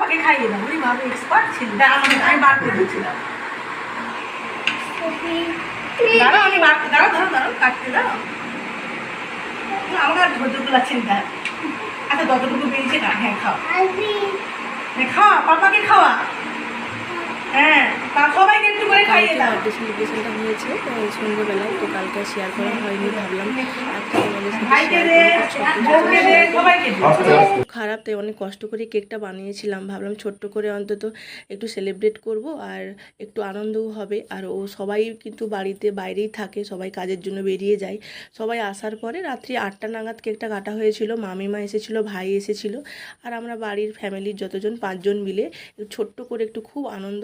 পাপাকে খাইয়ে দাও। ওই ভাবে এক্সপার্ট ছিল। আমি বার করে দিচ্ছিলাম। দাঁড়াও, আমি দাঁড়াও কাটতে দাও। আমার ধৈর্যগুলো চিন্তা। আচ্ছা যতটুকু পেয়েছে না, হ্যাঁ খাও, খাওয়া পাপাকে খাওয়া। হ্যাঁ, সবাইকে একটু করে খাইয়ে দাও। বার্থডে সেলিব্রেশনটা হয়েছে সন্ধ্যেবেলায়, তো কালকে শেয়ার করা হয়নি, ভাবলাম আজকে তোমাদের সাথে খারাপ, তাই অনেক কষ্ট করে কেকটা বানিয়েছিলাম। ভাবলাম ছোট্ট করে অন্তত একটু সেলিব্রেট করব, আর একটু আনন্দও হবে। আর ও সবাই কিন্তু বাড়িতে বাইরেই থাকে, সবাই কাজের জন্য বেরিয়ে যায়। সবাই আসার পরে রাত্রি 8টা নাগাদ কেকটা কাটা হয়েছিল। মামিমা এসেছিলো, ভাই এসেছিলো, আর আমরা বাড়ির ফ্যামিলির যতজন 5 জন মিলে ছোট্ট করে একটু খুব আনন্দ